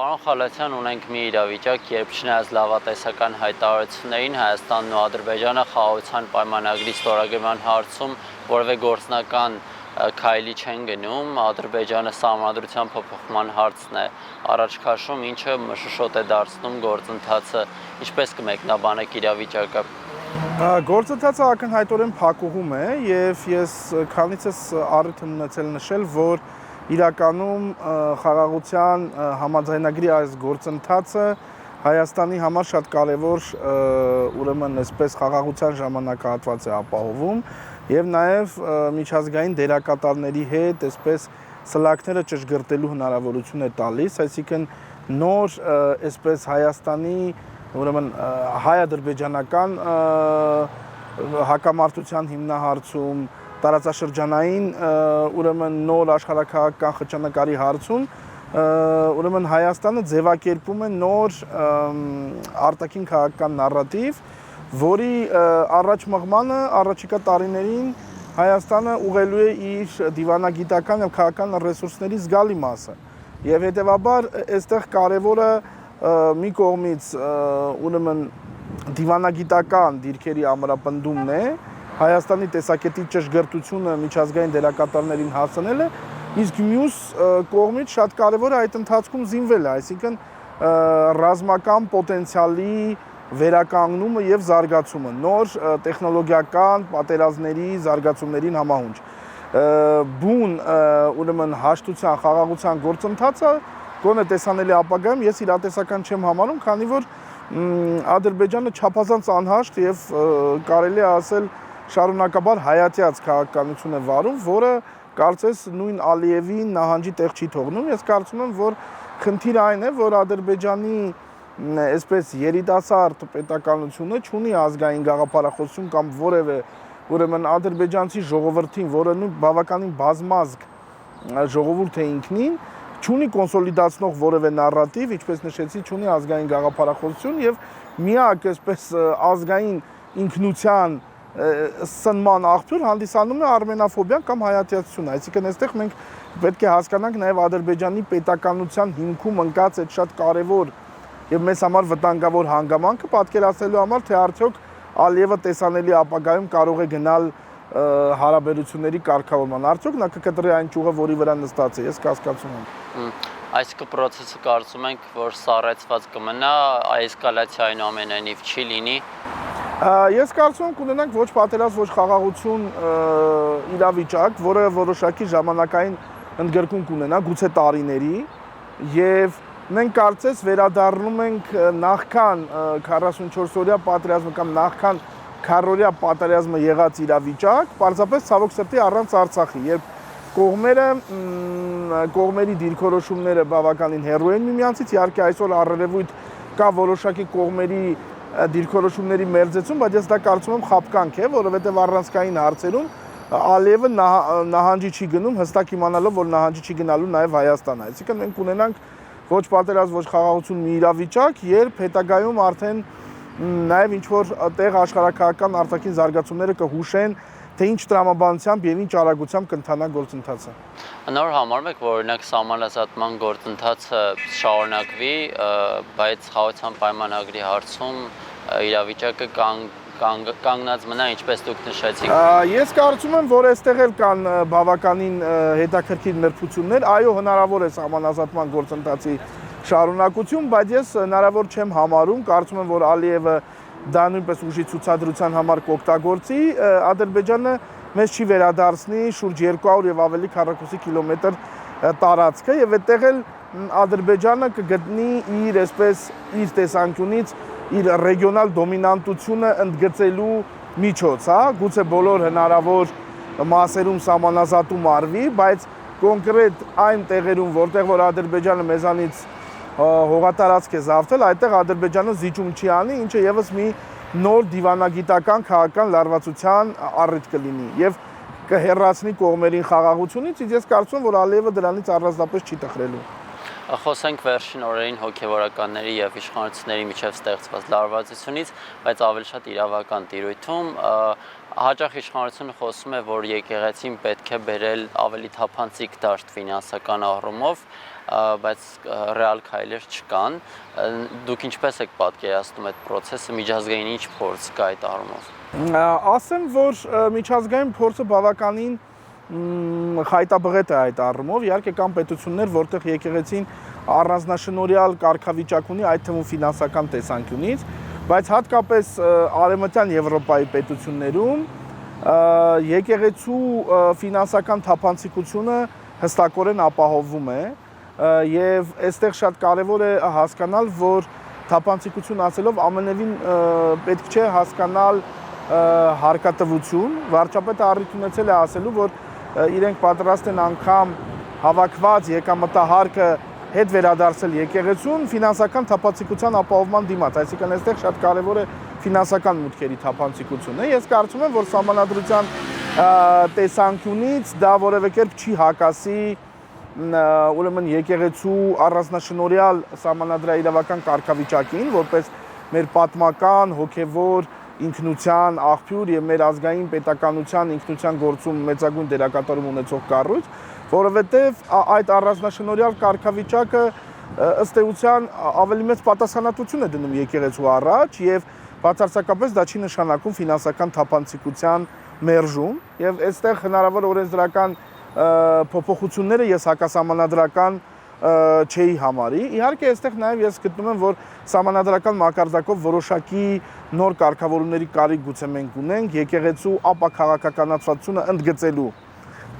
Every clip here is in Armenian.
Պարոն Խալաթյան, ունենք մի իրավիճակ, երբ չնայած լավատեսական հայտարարություններին Հայաստանն ու Ադրբեջանը խաղաղության պայմանագրի ստորագրման հարցում որևէ գործնական քայլի չեն գնում, Ադրբեջանը սահմանադրության փոփոխման հարցն է առաջ քաշում, ինչը մշուշոտ է դարձնում գործընթացը, ինչպես կմեկնաբանեք իրավիճակը։ Գործընթացը ակնհայտորեն փակուղում է եւ ես քանիցս առիթ եմ ունեցել նշել, որ իրականում խաղաղության համաձայնագրի այս գործընթացը Հայաստանի համար շատ կարևոր ուրեմն այսպես խաղաղության ժամանակահատված է ապահովում եւ նաեւ միջազգային դերակատարների հետ այսպես սլաքները ճշգրտելու հնարավորություն է տալիս, այսինքն նոր այսպես Հայաստանի ուրեմն հայ-ադրբեջանական հակամարտության հիմնահարցում, տարածաշրջանային ուրեմն նոր աշխարհաքաղաքական խճանկարի հարցում ուրեմն Հայաստանը ձևակերպում է նոր արտաքին քաղաքական նարատիվ, որի առաջ մղմանը առաջիկա տարիներին Հայաստանը ուղղելու է իր դիվանագիտական եւ քաղաքական ռեսուրսների զգալի մասը։ Եվ հետեւաբար այստեղ կարևորը մի կողմից ուրեմն դիվանագիտական դիրքերի ամրապնդումն է, Հայաստանի տեսակետի ճշգրտությունը միջազգային դերակատարներին հասնելը, իսկ մյուս կողմից շատ կարևոր է այդ ընթացքում զինվելը, այսինքն ռազմական պոտենցիալի վերականգնումը եւ զարգացումը, նոր տեխնոլոգիական պատերազմների զարգացումներին համահունչ։ Բուն ուրեմն հաշտության, խաղաղության գործընթացը գոնե տեսանելի ապագայում ես իրատեսական չեմ համարում, քանի որ Ադրբեջանը չափազանց անհաշտ եւ կարելի է ասել շարունակաբար հայատյաց քաղաքականություն է վարում, որը կարծես նույն Ալիևի նահանջի տեղ չի թողնում։ Ես կարծում եմ, որ խնդիրը այն է, որ Ադրբեջանի այսպես երիտասարդ պետականությունը չունի ազգային գաղափարախոսություն կամ որևէ ուրեմն ադրբեջանցի ժողովրդին, որը նույն բավականին բազմազգ ժողովուրդ է ինքնին, չունի կոնսոլիդացնող որևէ նարատիվ, ինչպես նշեցի, չունի ազգային գաղափարախոսություն եւ միակ այսպես ազգային ինքնության սնման աղբյուր հանդիսանում է արմենաֆոբիան կամ հայատյացությունը, այսինքն այստեղ մենք պետք է հասկանանք նաև Ադրբեջանի պետականության հիմքում ընկած այդ շատ կարևոր եւ մեզ համար վտանգավոր հանգամանքը պատկերացնելու համար, թե արդյոք Ալիևը տեսանելի ապագայում կարող է գնալ հարաբերությունների կարգավորման, արդյոք նա կկտրի այն ճյուղը, որի վրա նստած է, ես կասկածում եմ։ Այս պրոցեսը կարծում ենք, որ սառեցված կմնա, էսկալացիա այնուամենայնիվ չի լինի։ Ես կարծում եմ կունենանք ոչ պատերազմ, ոչ խաղաղություն իրավիճակ, որը որոշակի ժամանակային ընդգրկում կունենա, գուցե տարիների, եւ մենք կարծես վերադառնում ենք նախքան 44-օրյա պատերազմը կամ նախքան քառօրյա պատերազմը եղած իրավիճակ, պարզապես ցավոք սրտի առանց Արցախի, երբ կողմերի դիրքորոշումները բավականին հեռու են միմյանցից, իհարկե այսօր առերևույթ կա որոշակի կողմերի դիրքորոշումների մերձեցում, բայց ես դա կարծում եմ խաբկանք է, որովհետև առանցքային հարցերում Ալիևը նահանջի չի գնում, հստակ իմանալով, որ նահանջի չի գնալու նաև Հայաստանը։ Այսինքն մենք ունենանք ոչ պատերազմ, ոչ խաղաղություն մի իրավիճակ, երբ հետագայում արդեն նաև ինչ-որ տեղ աշխարհաքաղաքական արտաքին զարգացումները կհուշեն, թե ինչ տրամաբանությամբ եւ ինչ արագությամբ կընթանա գործընթացը։ Նոր համարում եք, որ օրինակ սահմանազատման գործընթացը շարունակվի, բայց խաղաղության պայմանագրի հարցում իրավիճակը կանգնած մնա, ինչպես դուք նշեցիք։ Ես կարծում եմ, որ այստեղ էլ կան բավականին հետաքրքիր նրբություններ, այո, հնարավոր է սահմանազատման գործընթացի շարունակություն, բայց ես հնարավոր չեմ համարում, կարծում եմ, որ Ալիևը դա նույնպես ուժի ցուցադրության համար կօգտագործի, Ադրբեջանը մեզ չի վերադարձնի շուրջ 200 եւ ավելի քառակուսի կիլոմետր տարածքը եւ այդտեղ էլ Ադրբեջանը կգտնի իր այսպես իր տեսանկյունից իր ռեգիոնալ դոմինանտությունը ընդգծելու միջոց, հա, գուցե բոլոր հնարավոր մասերում սահմանազատում արվի, բայց կոնկրետ այն տեղերում, որտեղ որ Ադրբեջանը մեզանից հողատարածք է զավթել, այդտեղ Ադրբեջանը զիջում չի անի, ինչը եւս մի նոր դիվանագիտական քաղաքական լարվածության առիթ կլինի եւ կհեռացնի կողմերին խաղաղությունից, իսկ ես կարծում եմ, որ Ալիևը դրանից առանձնապես չի տխրելու։ Խոսենք վերջին օրերին հոգևորականների եւ իշխանությունների միջև ստեղծված լարվածությունից, բայց ավելի շատ իրավական տիրույթում Հաճախ իշխանությունը խոսում է, որ եկեղեցին պետք է բերել ավելի թափանցիկ դաշտ ֆինանսական առումով, բայց ռեալ քայլեր չկան։ Դուք ինչպես եք պատկերացնում այդ process-ը, միջազգային ինչ փորձ կա այդ առումով։ Ասեմ, որ միջազգային փորձը բավականին խայտաբղետ է այդ առումով, իհարկե կան պետություններ, որտեղ եկեղեցին առանձնաշնորհյալ կարգավիճակ ունի, այդ թվում ֆինանսական տեսանկյունից, բայց հատկապես Արևմտյան Եվրոպայի պետություններում եկեղեցու ֆինանսական թափանցիկությունը հստակորեն ապահովվում է եւ այստեղ շատ կարեւոր է հասկանալ, որ թափանցիկություն ասելով ամենևին պետք չէ հասկանալ հարկատվություն, վարչապետը առիթ ունեցել է ասելու, որ իրենք պատրաստ են անգամ հավաքված եկամտահարկը հետ վերադարձել եկեղեցուն ֆինանսական թափանցիկության ապահովման դիմաց, այսինքն այստեղ շատ կարևոր է ֆինանսական մուտքերի թափանցիկությունը։ Ես կարծում եմ, որ սահմանադրության տեսանկյունից դա որևէ կերպ չի հակասի ուրեմն եկեղեցու առանձնաշնորհյալ սահմանադրաիրավական կարգավիճակին, որպես մեր պատմական, հոգևոր ինքնության աղբյուր եւ մեր ազգային պետականության ինքնության գործում մեծագույն դերակատարում ունեցող կառույց, որովհետեւ այդ առանձնաշնորհյալ կարգավիճակը ըստ էության ավելի մեծ պատասխանատվություն է դնում եկեղեցու առաջ եւ բացարձակապես դա չի նշանակում ֆինանսական թափանցիկության մերժում եւ այստեղ հնարավոր օրենսդրական փոփոխությունները ես հակասահմանադրական չէի համարի։ Իհարկե այստեղ նաև ես գտնում եմ, որ սահմանադրական մակարդակով որոշակի նոր կարգավորումների կարիք գուցե մենք ունենք եկեղեցու ապաքաղաքականացվածությունը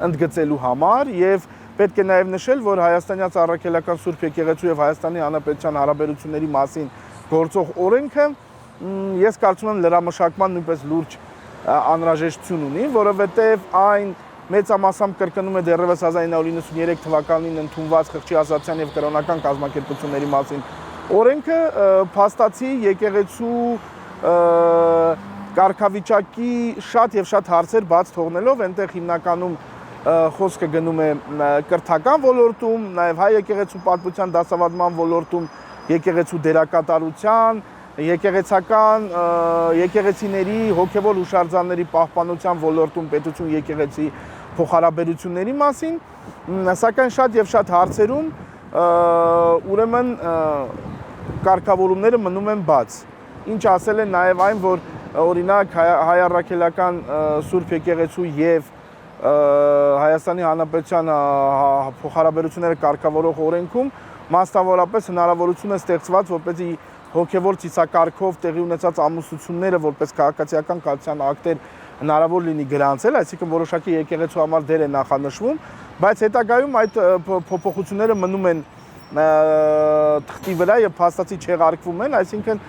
ընդգծելու համար եւ պետք է նաև նշել, որ Հայաստանյան Առաքելական Սուրբ Եկեղեցու եւ Հայաստանի Հանրապետության հարաբերությունների մասին գործող օրենքը ես կարծում եմ լրամշակման նույնպես լուրջ անհրաժեշտություն ունի, որովհետեւ այն մեծամասամբ կրկնում է դեռևս 1993 թվականին ընդունված Խղճի ազատության եւ կրոնական կազմակերպությունների մասին օրենքը փաստացի եկեղեցու կարգավիճակի շատ եւ շատ հարցեր բաց թողնելով այնտեղ հիմնականում խոսքը գնում է կրթական ոլորտում, նաեւ հայ եկեղեցու պատմության դասավանդման ոլորտում, եկեղեցու դերակատարության, եկեղեցական եկեղեցիների հոգևոր հուշարձանների պահպանության ոլորտում պետություն եկեղեցի փոխհարաբերությունների մասին, սակայն շատ եւ շատ հարցերում ուրեմն կարգավորումները մնում են բաց։ Ինչ ասել են նաեւ այն, որ օրինակ հայ առաքելական Սուրբ Եկեղեցու եւ Հայաստանի Հանրապետության փոխհարաբերությունները կարգավորող օրենքում մասնավորապես հնարավորություն է ստեղծված, որպեսզի հոգևոր ցիսակարգով տեղի ունեցած ամուսնությունները որպես քաղաքացիական կայացության ակտեր հնարավոր լինի գրանցել, այսինքն որոշակի եկեղեցու համար դեր է նախանշվում, բայց հետագայում այդ փոփոխությունները մնում են թղթի վրա եւ փաստացի չեղարկվում են, այսինքն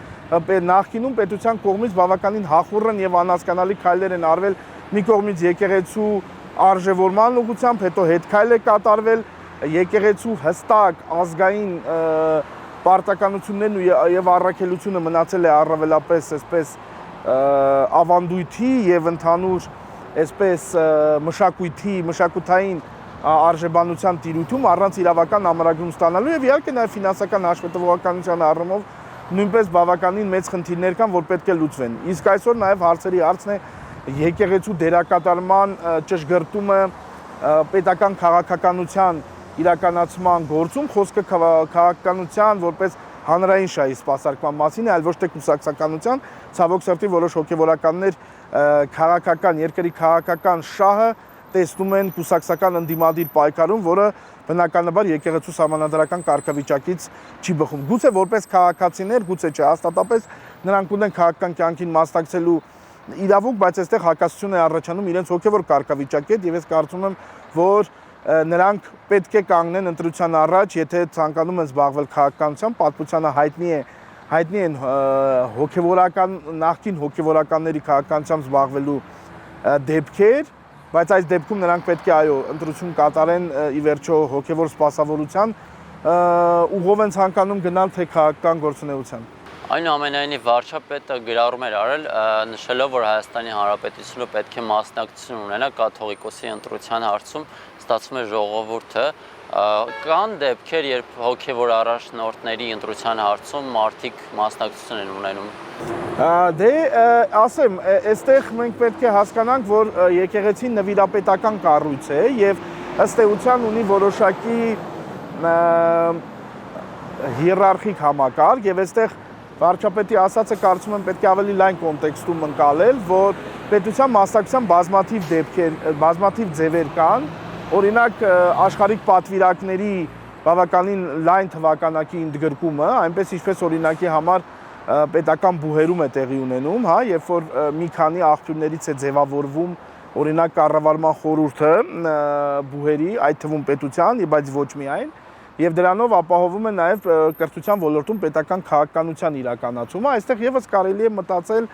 նախկինում պետության կողմից բավականին հախուռն եւ անհասկանալի քայլեր են արվել մի կողմից եկեղեցու արժևորման ուղղությամբ, հետո հետքայլ է կատարվել եկեղեցու հստակ ազգային պարտականություններն եւ առաքելությունը մնացել է առավելապես այսպես ավանդույթի եւ ընդհանուր այսպես մշակութային արժեբանության տիրույթում առանց իրավական ամրագրում ստանալու եւ իհարկե նաեւ ֆինանսական հաշվետվողականության առումով նույնպես բավականին մեծ խնդիրներ կան, որ պետք է լուծվեն։ Իսկ այսօր նաեւ հարցերի հարցն է եկեղեցու դերակատարման ճշգրտումը պետական քաղաքականության իրականացման գործում, խոսքը քաղաքականության որպես հանրային շահի սպասարկման մասին է, այլ ոչ թե կուսակցականության, ցավոք սրտի որոշ հոգևորականներ քաղաքական, երկրի քաղաքական շահը տեսնում են կուսակցական ընդդիմադիր պայքարում, որը բնականաբար եկեղեցու սահմանադրական կարգավիճակից չի բխում։ Գուցե որպես քաղաքացիներ, գուցե չէ, հաստատապես նրանք ունեն քաղաքական կյանքին մասնակցելու իրավունք, բայց այստեղ հակասություն է առաջանում իրենց հոգևոր կարգավիճակի հետ եւ ես կարծում եմ, որ նրանք պետք է կանգնեն ընտրության առաջ, եթե ցանկանում են զբաղվել քաղաքականությամբ, պատմությանը հայտնի են հոգևորական նախկին հոգևորականների քաղաքականությամբ զբաղվելու դեպքեր, բայց այս դեպքում նրանք պետք է այո, ընտրություն կատարեն ի վերջո հոգևոր սպասավորության, ուղով են ցանկանում գնալ թե քաղաքական գործունեության։ Այնուամենայնիվ վարչապետը գրառում էր արել, նշելով, որ Հայաստանի Հանրապետությունը պետք է մասնակցություն ունենա կաթողիկոսի ընտրության հարցում, ստացվում է ժողովուրդը Կան դեպքեր, երբ հոգևոր առաջնորդների ընտրության հարցում մարդիկ մասնակցություն են ունենում։ Դե ասեմ, այստեղ մենք պետք է հասկանանք, որ եկեղեցին նվիրապետական կառույց է եւ ըստ էության ունի որոշակի հիերարխիկ համակարգ եւ այստեղ վարչապետի ասածը կարծում եմ պետք է ավելի լայն կոնտեքստում ընկալել, որ պետության մասնակցության բազմաթիվ դեպքեր, բազմաթիվ ձևեր կան, օրինակ աշխարհիկ պատվիրակների բավականին լայն թվականակի ընդգրկումը, այնպես ինչպես օրինակի համար պետական բուհերում է տեղի ունենում, հա, երբ որ մի քանի աղբյուրներից է ձևավորվում օրինակ կառավարման խորհուրդը բուհերի, այդ թվում պետության, բայց ոչ միայն, եւ դրանով ապահովում է նաեւ կրթության ոլորտում պետական քաղաքականության իրականացումը, այստեղ եւս կարելի է մտածել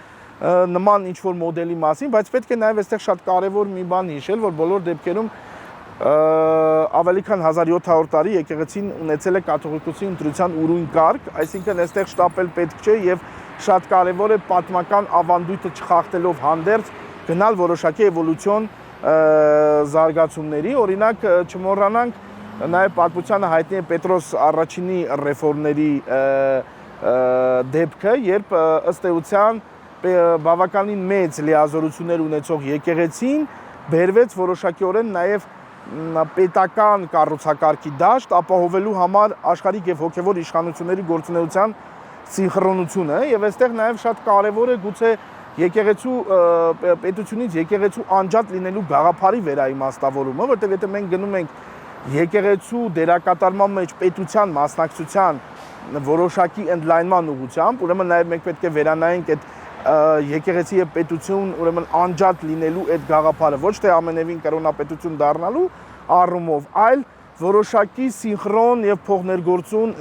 նման ինչ-որ մոդելի մասին, բայց պետք է նաեւ այստեղ շատ կարեւոր մի բան հիշել, որ բոլոր դեպքերում ավելի քան 1700 տարի եկեղեցին ունեցել է կաթողիկոսի ընտրության ուրույն կարգ, այսինքն այստեղ շտապել պետք չէ եւ շատ կարեւոր է պատմական ավանդույթը չխախտելով հանդերձ գնալ որոշակի էվոլյուցիոն զարգացումների, օրինակ չմոռանանք նաեւ պատմությանը հայտնի է Պետրոս առաջինի ռեֆորմների դեպքը, երբ ըստ էության բավականին մեծ լիազորություններ ունեցող եկեղեցին բերվեց որոշակիորեն նաեւ պետական կառուցակարգի դաշտ ապահովելու համար աշխարհիկ եւ հոգեվոր իշխանությունների գործունեության սինխրոնությունը եւ այստեղ նաեւ շատ կարեւոր է գուցե եկեղեցու պետությունից եկեղեցու անջատ լինելու գաղափարի վերաիմաստավորումը, որտեղ եթե մենք գնում ենք եկեղեցու դերակատարման մեջ պետության մասնակցության որոշակի ընդլայնման ուղղությամբ, ուրեմն նաեւ մենք պետք է վերանայենք այդ եկեղեցի եւ պետություն ուրեմն անջատ լինելու այդ գաղափարը ոչ թե ամենևին կրոնապետություն դառնալու առումով, այլ որոշակի սինխրոն եւ փոխներգործուն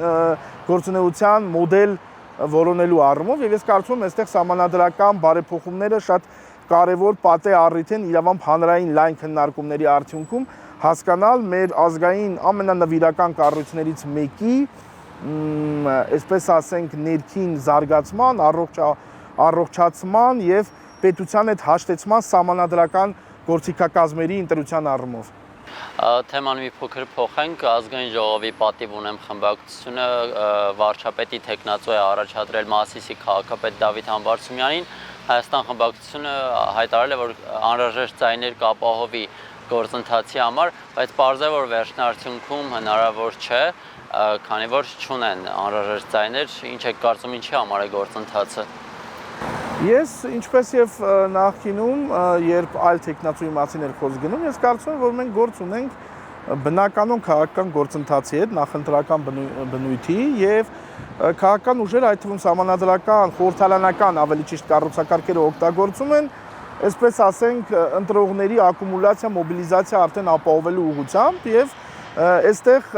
գործունեության մոդել որոնելու առումով եւ ես կարծում եմ այստեղ սահմանադրական բարեփոխումները շատ կարեւոր պատե առիթ են իրավամբ հանրային լայն քննարկումների արդյունքում հասկանալ մեր ազգային ամենանվիրական կառույցներից մեկի այսպես ասենք ներքին զարգացման, առողջացման եւ պետության հետ հաշտեցման սահմանադրական գործիքակազմերի ընտրության առումով։ Թեման մի փոքր փոխենք, ազգային ժողովի պատիվ ունեմ խմբակցությունը վարչապետի թեկնածու է առաջադրել Մասիսի քաղաքապետ Դավիթ Համբարձումյանին, Հայաստան խմբակցությունը հայտարարել է, որ անհրաժեշտ ձայներ կապահովի գործընթացի համար, բայց պարզ է, որ վերջնարդյունքում հնարավոր չէ, քանի որ չունեն անհրաժեշտ ձայներ, ինչ եք կարծում ինչի համար է գործընթացը։ Ես ինչպես եւ նախկինում, երբ այլ տեխնացուի մասին էր խոսք գնում, ես կարծում եմ, որ մենք գործ ունենք բնականon քաղաքական գործընթացի հետ, նախընտրական բնույթի եւ քաղաքական ուժերը, այդ թվում սահմանադրական, խորհրդարանական, ավելի ճիշտ կառուցակարգերը օգտագործում են, այսպես ասենք, ընտրողների ակումուլյացիա, մոբիլիզացիա արդեն ապահովելու ուղղությամբ եւ այստեղ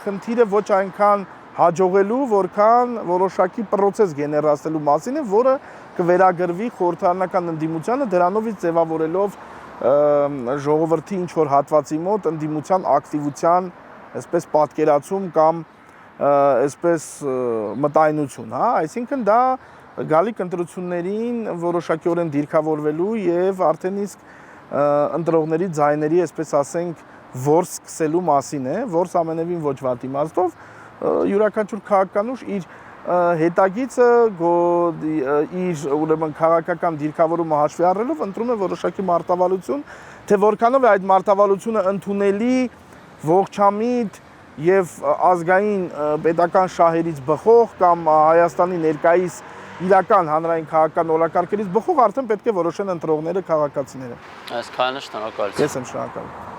խնդիրը ոչ այնքան հաջողելու, որքան որոշակի process գեներացնելու մասին է, որը կվերագրվի խորհրդարանական ընդդիմությանը, դրանովից ձևավորելով ժողովրդի ինչ որ հատվածի մոտ ընդդիմության ակտիվության, այսպես պատկերացում կամ այսպես մտայնություն, հա, այսինքն դա գալիք ընտրություններին որոշակիորեն դիրքավորվելու եւ արդեն իսկ ընտրողների ձայների, այսպես ասենք, որս սկսելու մասին է, որս ամենևին ոչ վատ իմաստով յուրաքանչյուր քաղաքական ուժ իր հետագիծը իր ուրեմն քաղաքական դիրքավորումը հաշվի առնելով ընտրում է որոշակի մարտավարություն, թե որքանով է այդ մարտավարությունը ընդունելի, ողջամիտ եւ ազգային պետական շահերից բխող կամ Հայաստանի ներկայիս իրական հանրային քաղաքական օրակարգերից բխող արդեն պետք է որոշեն ընտրողները, քաղաքացիները։ Այս քայլը շնորհակալություն։ Ես եմ շնորհակալ։